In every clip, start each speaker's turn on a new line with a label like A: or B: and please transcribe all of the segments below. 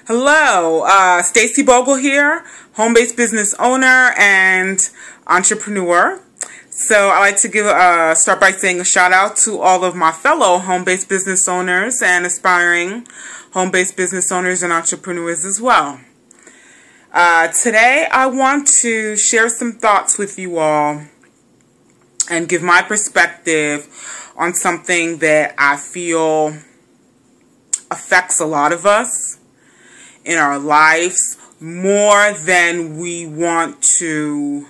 A: Hello, Stacy Bogle here, home-based business owner and entrepreneur. So I like to start by saying a shout out to all of my fellow home-based business owners and aspiring home-based business owners and entrepreneurs as well. Today I want to share some thoughts with you all and give my perspective on something that I feel affects a lot of us in our lives more than we want to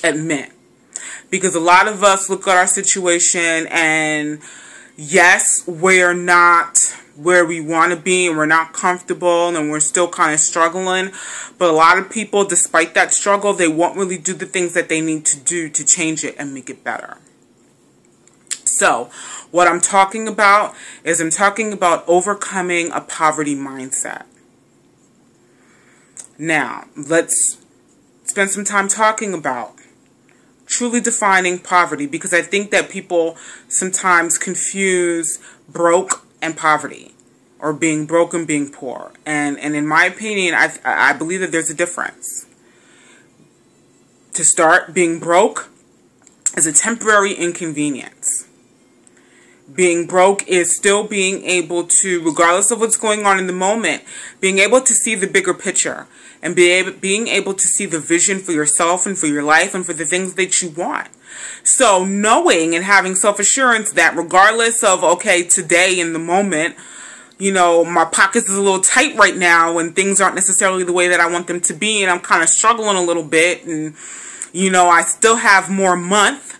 A: admit. Because a lot of us look at our situation and yes, we're not where we want to be and we're not comfortable and we're still kind of struggling. But a lot of people, despite that struggle, they won't really do the things that they need to do to change it and make it better. So, what I'm talking about is overcoming a poverty mindset. Now, let's spend some time talking about truly defining poverty, because I think that people sometimes confuse broke and poverty, or being broke and being poor. And in my opinion, I believe that there's a difference. To start, being broke is a temporary inconvenience. Being broke is still being able to, regardless of what's going on in the moment, being able to see the bigger picture and being able to see the vision for yourself and for your life and for the things that you want. So knowing and having self-assurance that regardless of, okay, today in the moment, you know, my pockets is a little tight right now and things aren't necessarily the way that I want them to be and I'm kind of struggling a little bit and, you know, I still have more month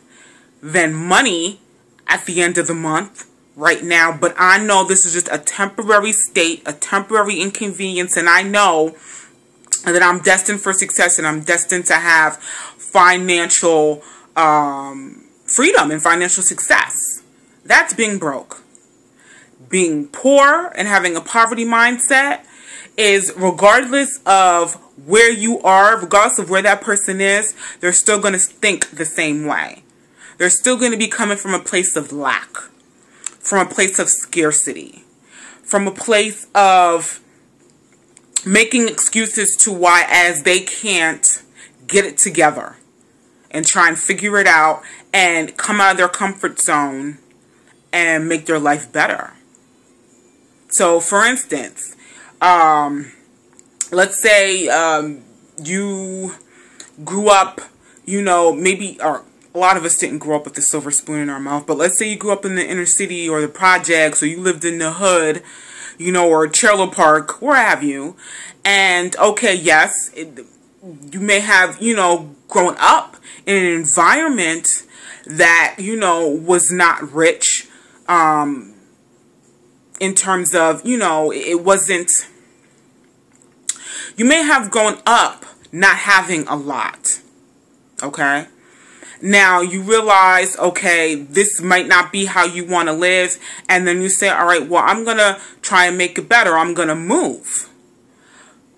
A: than money at the end of the month right now, but I know this is just a temporary state, a temporary inconvenience, and I know that I'm destined for success and I'm destined to have financial freedom and financial success. That's being broke. Being poor and having a poverty mindset is, regardless of where you are, regardless of where that person is, they're still going to think the same way. They're still going to be coming from a place of lack, from a place of scarcity, from a place of making excuses to why as they can't get it together and try and figure it out and come out of their comfort zone and make their life better. So, for instance, let's say you grew up, you know, maybe, or a lot of us didn't grow up with the silver spoon in our mouth, but let's say you grew up in the inner city or the projects, or you lived in the hood, you know, or trailer park, where have you. And, okay, yes, you may have, you know, grown up in an environment that, you know, was not rich, in terms of, you know, it wasn't, you may have grown up not having a lot, okay? Now, you realize, okay, this might not be how you want to live, and then you say, all right, well, I'm going to try and make it better. I'm going to move.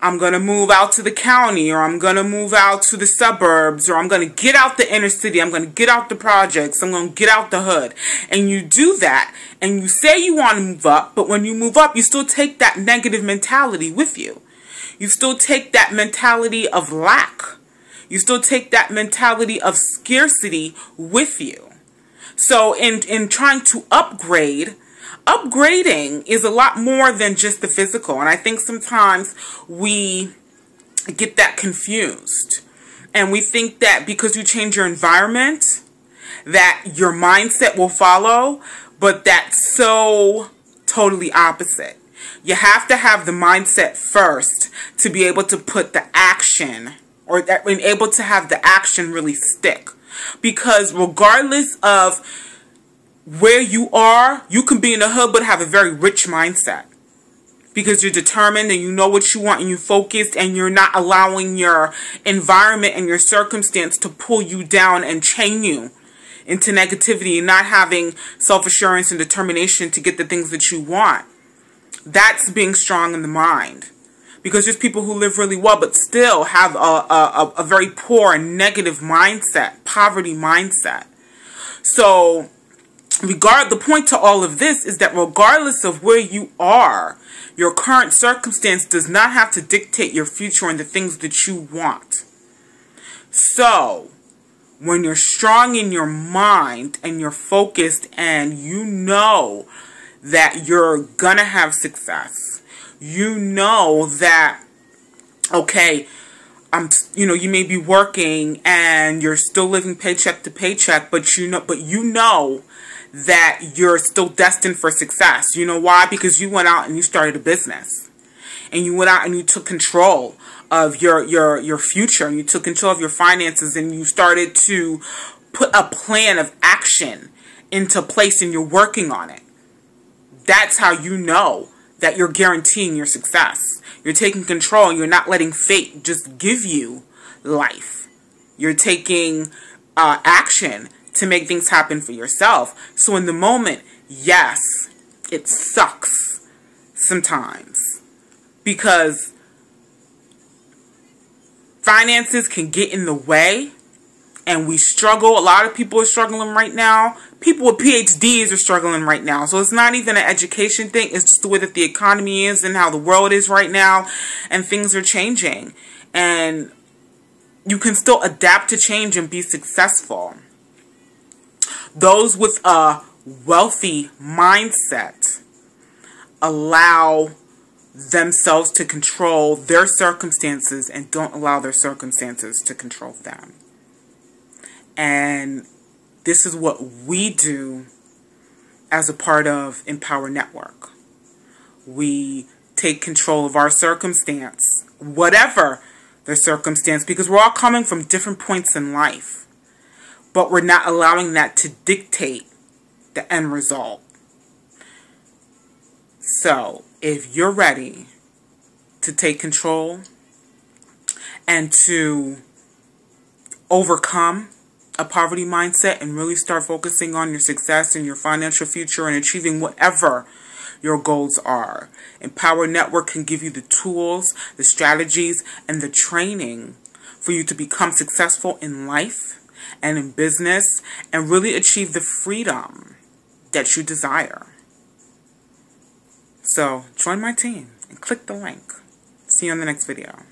A: I'm going to move out to the county, or I'm going to move out to the suburbs, or I'm going to get out the inner city. I'm going to get out the projects. I'm going to get out the hood. And you do that, and you say you want to move up, but when you move up, you still take that negative mentality with you. You still take that mentality of lack. You still take that mentality of scarcity with you. So in trying to upgrade, upgrading is a lot more than just the physical. And I think sometimes we get that confused. And we think that because you change your environment, that your mindset will follow. But that's so totally opposite. You have to have the mindset first to be able to put the action, or being able to have the action really stick. Because regardless of where you are, you can be in the hood but have a very rich mindset. Because you're determined and you know what you want and you're focused and you're not allowing your environment and your circumstance to pull you down and chain you into negativity and not having self-assurance and determination to get the things that you want. That's being strong in the mind. Because there's people who live really well but still have a very poor and negative mindset, poverty mindset. So the point to all of this is that regardless of where you are, Your current circumstance does not have to dictate your future and the things that you want. So, when you're strong in your mind and you're focused and you know that you're gonna have success, you know that, okay, you may be working and you're still living paycheck to paycheck, but you know that you're still destined for success. You know why? Because you went out and you started a business. And you went out and you took control of your future, and you took control of your finances, and you started to put a plan of action into place, and you're working on it. That's how you know that you're guaranteeing your success. You're taking control, and you're not letting fate just give you life. You're taking action to make things happen for yourself. So in the moment, yes, it sucks sometimes, because finances can get in the way, and we struggle. A lot of people are struggling right now. People with PhDs are struggling right now. So it's not even an education thing. It's just the way that the economy is and how the world is right now, and things are changing. And you can still adapt to change and be successful. Those with a wealthy mindset allow themselves to control their circumstances and don't allow their circumstances to control them. And this is what we do as a part of Empower Network. We take control of our circumstance, whatever the circumstance, because we're all coming from different points in life, but we're not allowing that to dictate the end result. So, if you're ready to take control and to overcome a poverty mindset and really start focusing on your success and your financial future and achieving whatever your goals are, Empower Network can give you the tools, the strategies, and the training for you to become successful in life and in business and really achieve the freedom that you desire. So, join my team and click the link. See you on the next video.